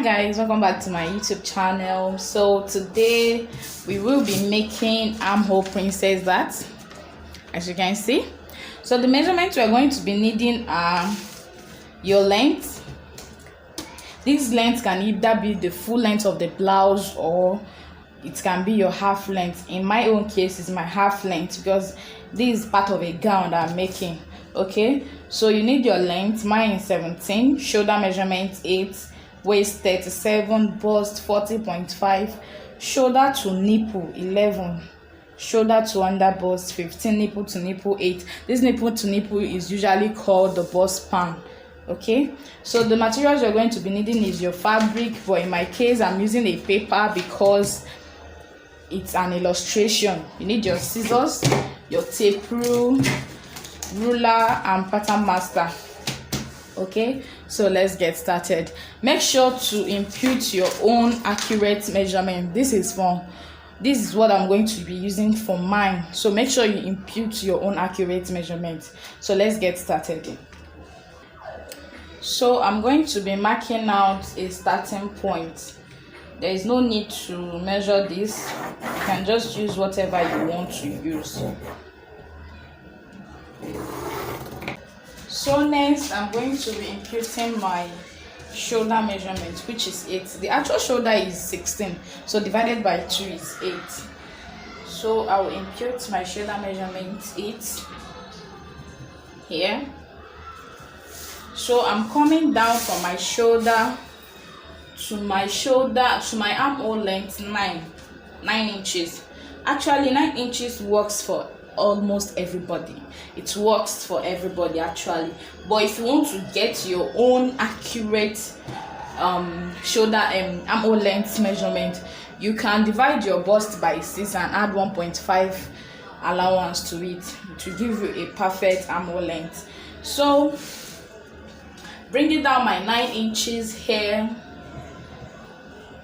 guys, welcome back to my YouTube channel. So today we will be making armhole princess that, as you can see. So the measurements we are going to be needing are your length. This length can either be the full length of the blouse or it can be your half length. In my own case, it's my half length because this is part of a gown that I'm making. Okay, so you need your length. Mine is 17, shoulder measurement 8, waist 37, bust 40.5, shoulder to nipple 11, shoulder to under bust 15, nipple to nipple 8. This nipple to nipple is usually called the bust span. Okay, so the materials you're going to be needing is your fabric, but in my case I'm using a paper because it's an illustration. You need your scissors, your tape rule, ruler and pattern master. Okay, so let's get started. Make sure to impute your own accurate measurement. This is what I'm going to be using for mine, so make sure you impute your own accurate measurement. So let's get started. So I'm going to be marking out a starting point. There is no need to measure this. You can just use whatever you want to use. So next I'm going to be imputing my shoulder measurement, which is 8. The actual shoulder is 16, so divided by 2 is 8. So I will impute my shoulder measurement 8 here. So I'm coming down from my shoulder to my armhole length 9 inches. Actually 9 inches works for almost everybody. It works for everybody actually, but if you want to get your own accurate shoulder armhole length measurement, you can divide your bust by 6 and add 1.5 allowance to it to give you a perfect armhole length. So bringing down my 9 inches here,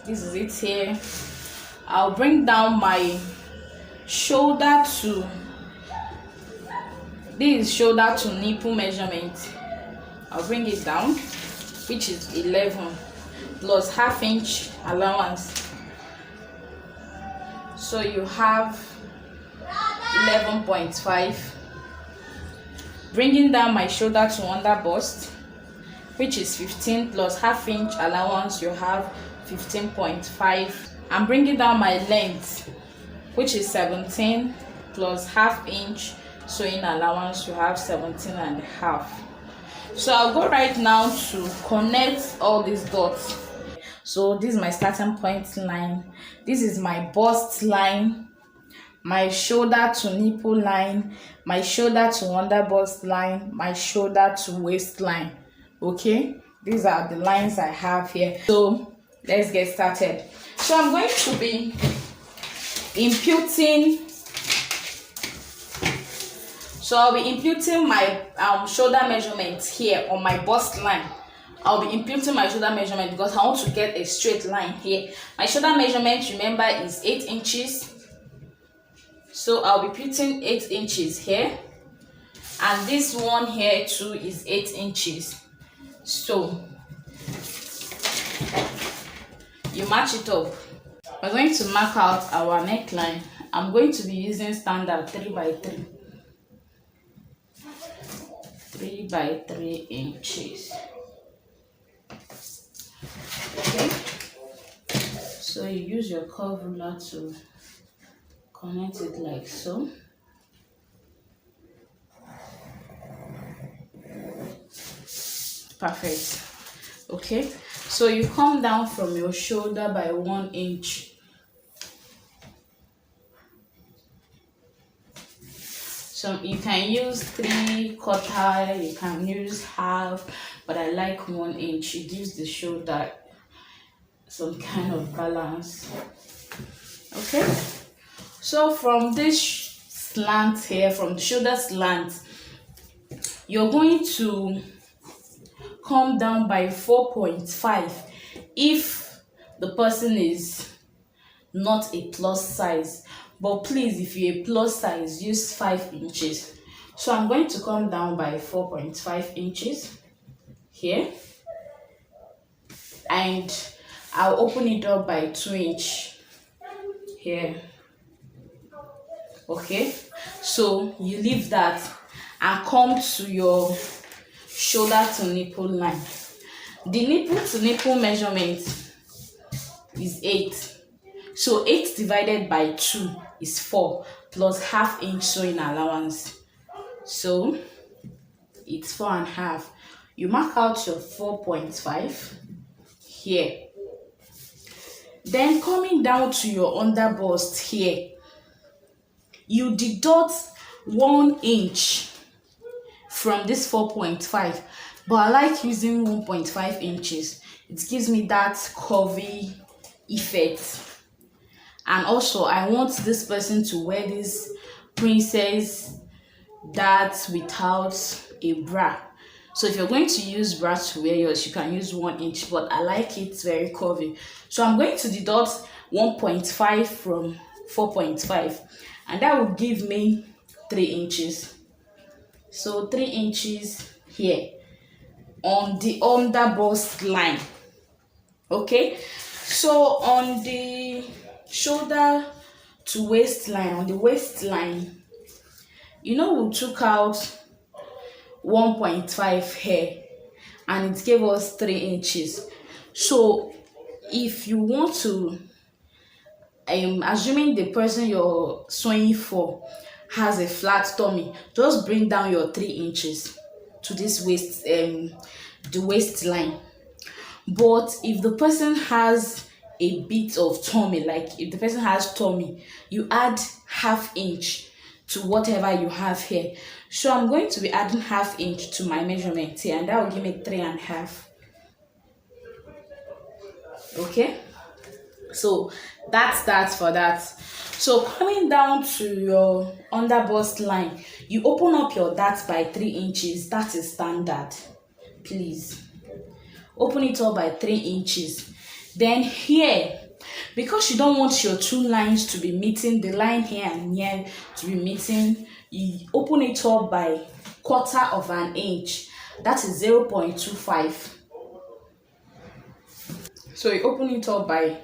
this is it here. I'll bring down my shoulder to shoulder to nipple measurement. I'll bring it down, which is 11 plus half inch allowance. So you have 11.5. Bringing down my shoulder to under bust, which is 15 plus half inch allowance, you have 15.5. I'm bringing down my length, which is 17 plus half inch sewing allowance, you have 17.5. So I'll go right now to connect all these dots. So this is my starting point line, this is my bust line, my shoulder to nipple line, my shoulder to under bust line, my shoulder to waist line. Okay, these are the lines I have here. So let's get started. So I'm going to be imputing. So I'll be imputing my shoulder measurement here on my bust line. I'll be imputing my shoulder measurement because I want to get a straight line here. My shoulder measurement, remember, is 8 inches. So I'll be putting 8 inches here, and this one here too is 8 inches. So you match it up. We're going to mark out our neckline. I'm going to be using standard 3x3. 3x3 inches. Okay, so you use your curve ruler to connect it like so. Perfect. Okay, so you come down from your shoulder by 1 inch. So you can use 3/4, you can use half, but I like 1 inch. It gives the shoulder some kind of balance. Okay, so from this slant here, from the shoulder slant, you're going to come down by 4.5 if the person is not a plus size. But please, if you're a plus size, use 5 inches. So I'm going to come down by 4.5 inches here, and I'll open it up by 2" here. Okay, so you leave that and come to your shoulder to nipple line. The nipple to nipple measurement is 8. So 8 divided by 2 is 4 plus ½ inch sewing allowance. So it's 4.5. You mark out your 4.5 here. Then coming down to your under bust here, you deduct 1 inch from this 4.5, but I like using 1.5 inches. It gives me that curvy effect. And also I want this person to wear this princess that without a bra. So if you're going to use bra to wear yours, you can use 1 inch, but I like it very curvy. So I'm going to deduct 1.5 from 4.5, and that will give me 3 inches. So 3 inches here on the under bust line. Okay, so on the shoulder to waistline, on the waistline, we took out 1.5 here and it gave us 3 inches. So if you want to, assuming the person you're sewing for has a flat tummy, just bring down your 3 inches to this waist, the waistline. But if the person has a bit of tummy, like if the person has tummy, you add ½ inch to whatever you have here. So I'm going to be adding ½ inch to my measurement here, and that will give me 3.5. Okay, so that's that for that. So coming down to your under bust line, you open up your dart by 3 inches. That is standard. Please open it up by 3 inches. Then here, because you don't want your two lines to be meeting, the line here and here to be meeting, you open it up by 1/4 inch. That is 0.25. So you open it up by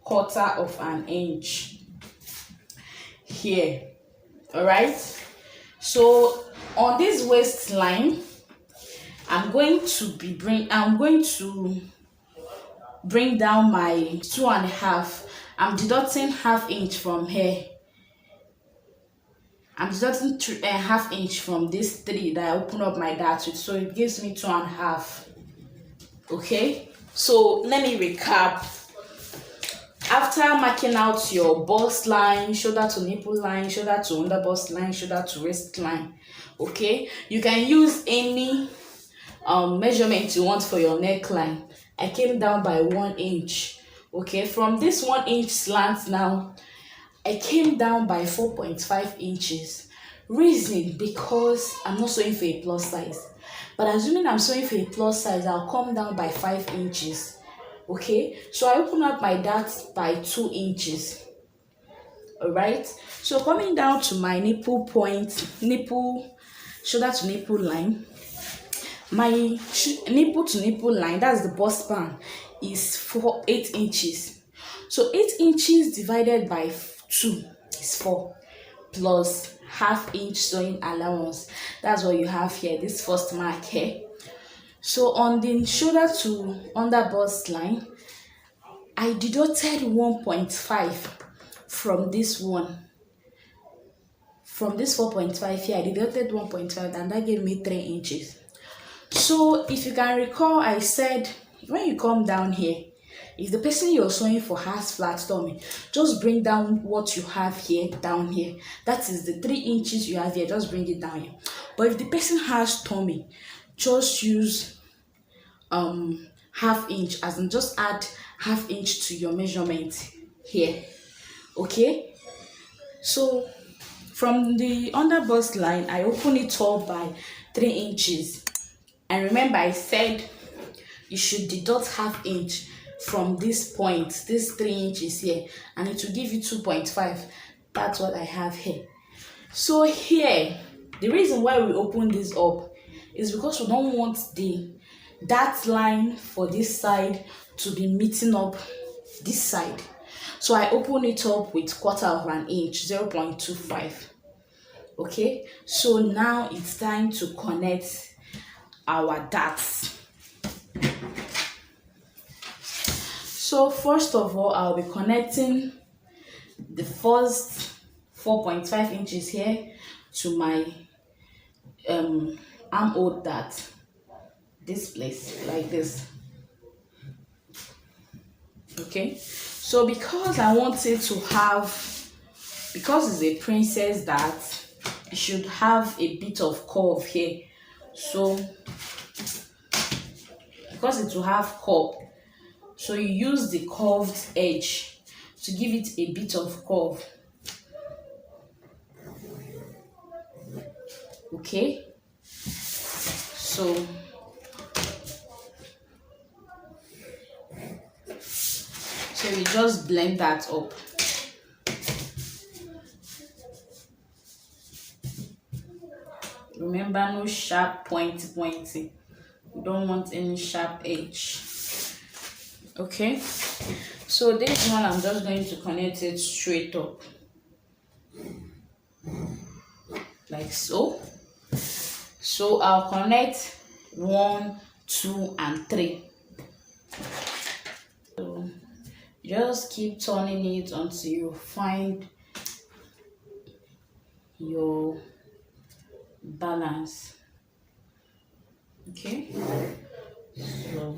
1/4 inch here. All right, so on this waistline, I'm going to bring down my 2.5. I'm deducting ½ inch from here. I'm deducting ½ inch from this 3 that I open up my dart with, so it gives me 2.5. Okay, so let me recap. After marking out your bust line, shoulder to nipple line, shoulder to under bust line, shoulder to waist line, okay, you can use any measurement you want for your neckline. I came down by 1 inch. Okay, from this 1 inch slant now, I came down by 4.5 inches. Reason, because I'm not sewing for a plus size. But assuming I'm sewing for a plus size, I'll come down by 5 inches. Okay, so I open up my dart by 2 inches. Alright, so coming down to my nipple point, shoulder to nipple line, my nipple to nipple line, that's the bust span, is 8 inches. So 8 inches divided by 2 is 4 plus ½ inch sewing allowance. That's what you have here, this first mark here. So on the shoulder to under bust line, I deducted 1.5 from this one. From this 4.5 here, I deducted 1.5, and that gave me 3 inches. So if you can recall, I said when you come down here, if the person you're sewing for has flat tummy, just bring down what you have here down here. That is the 3 inches you have here, just bring it down here. But if the person has tummy, just use ½ inch, as in just add ½ inch to your measurement here. Okay, so from the under bust line, I open it up by 3 inches. And remember, I said you should deduct ½ inch from this point, this 3 inches here, and it will give you 2.5. That's what I have here. So here, the reason why we open this up is because we don't want the that line for this side to be meeting up this side. So I open it up with 1/4 of an inch, 0.25. Okay, so now it's time to connect our darts. So first of all, I'll be connecting the first 4.5 inches here to my armhole dart, this place, like this. Okay, so because I want it to have, because it's a princess dart, it should have a bit of curve here. So because it will have curve, so you use the curved edge to give it a bit of curve. Okay, so we just blend that up. Remember, no sharp pointy. You don't want any sharp edge. Okay, so this one I'm just going to connect it straight up, like so. So I'll connect 1, 2, and 3. So just keep turning it until you find your balance. Okay, so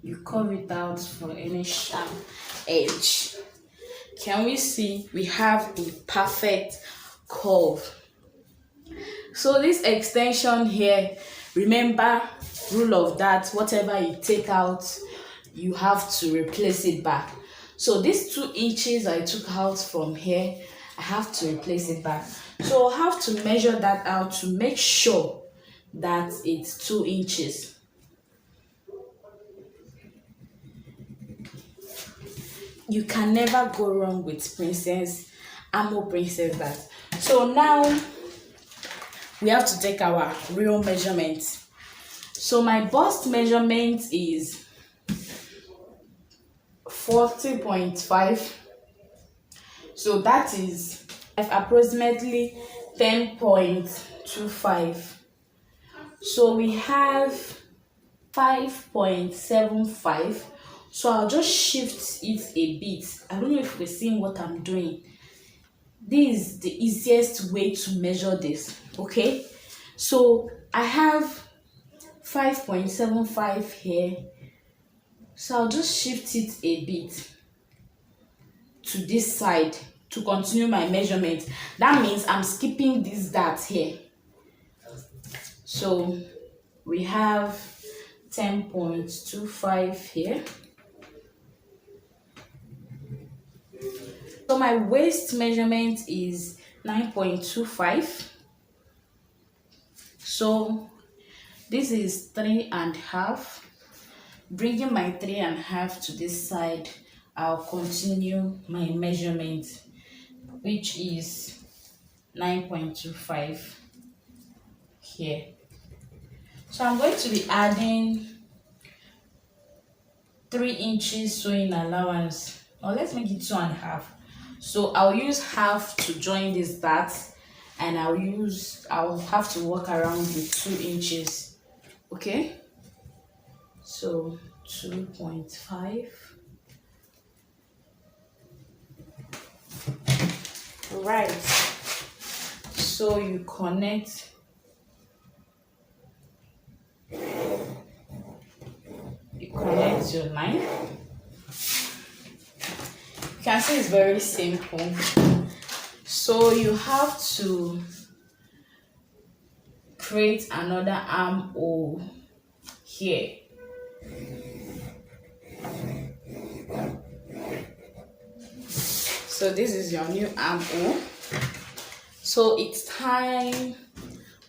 you curve it out for any sharp edge. Can we see we have a perfect curve? So this extension here, remember, rule of that, whatever you take out, you have to replace it back. So these 2 inches I took out from here, I have to replace it back. So I'll have to measure that out to make sure that it's 2 inches. You can never go wrong with armhole princess dart. So now we have to take our real measurement. So my bust measurement is 40.5. So that is approximately 10.25. So we have 5.75. So I'll just shift it a bit. I don't know if you're seeing what I'm doing. This is the easiest way to measure this. Okay, so I have 5.75 here. So I'll just shift it a bit to this side to continue my measurement. That means I'm skipping this dart here. So we have 10.25 here. So my waist measurement is 9.25. So this is 3.5. Bringing my 3.5 to this side, I'll continue my measurement, which is 9.25 here. So I'm going to be adding 3 inches sewing allowance, or let's make it 2.5. So I'll use half to join this dart, and I'll have to work around with 2 inches. Okay, so 2.5. Right, so you connect your line. You can see it's very simple. So you have to create another armhole here. So this is your new armhole. So it's time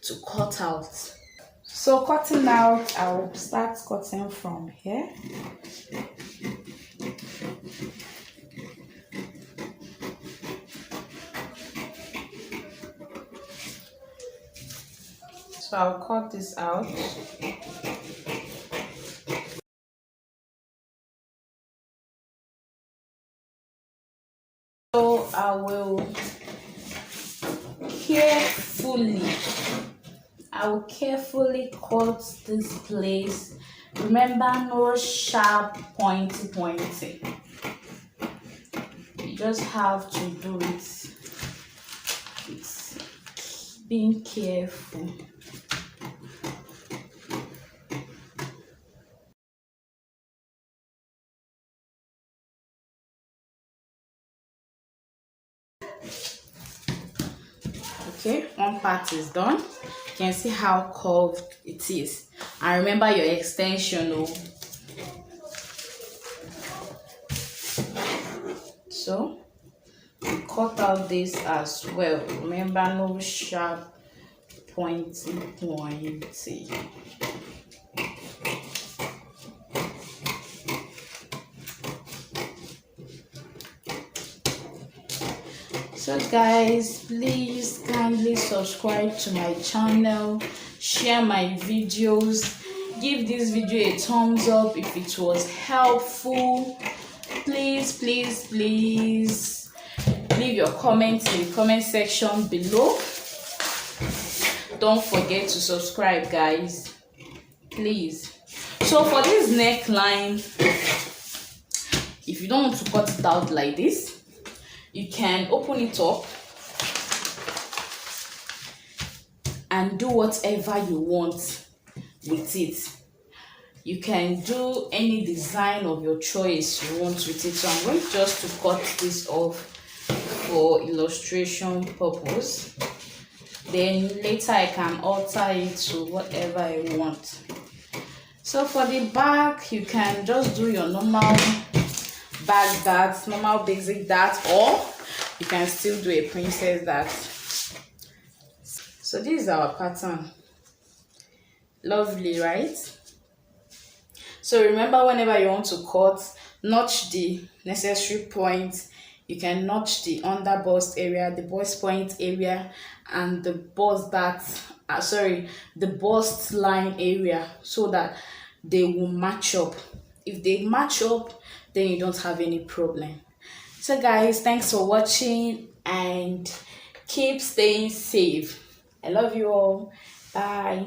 to cut out. So cutting out, I'll start cutting from here. So I'll cut this out. So I will carefully cut this place. Remember, no sharp pointy. You just have to do it with being careful. Okay, one part is done. You can see how curved it is. And remember your extension. So you cut out this as well. Remember, no sharp pointy. So guys, please kindly subscribe to my channel, share my videos, give this video a thumbs up if it was helpful. Please leave your comments in the comment section below. Don't forget to subscribe, guys, please. So for this neckline, if you don't want to cut it out like this, you can open it up and do whatever you want with it. You can do any design of your choice you want with it. So I'm going just to cut this off for illustration purpose. Then later I can alter it to whatever I want. So for the back, you can just do your normal back dart, normal basic dart, or you can still do a princess dart. So this is our pattern. Lovely, right? So remember, whenever you want to cut, notch the necessary points. You can notch the under bust area, the bust point area, and the bust the bust line area, so that they will match up. If they match up, then you don't have any problem. So guys, thanks for watching and keep staying safe. I love you all. Bye.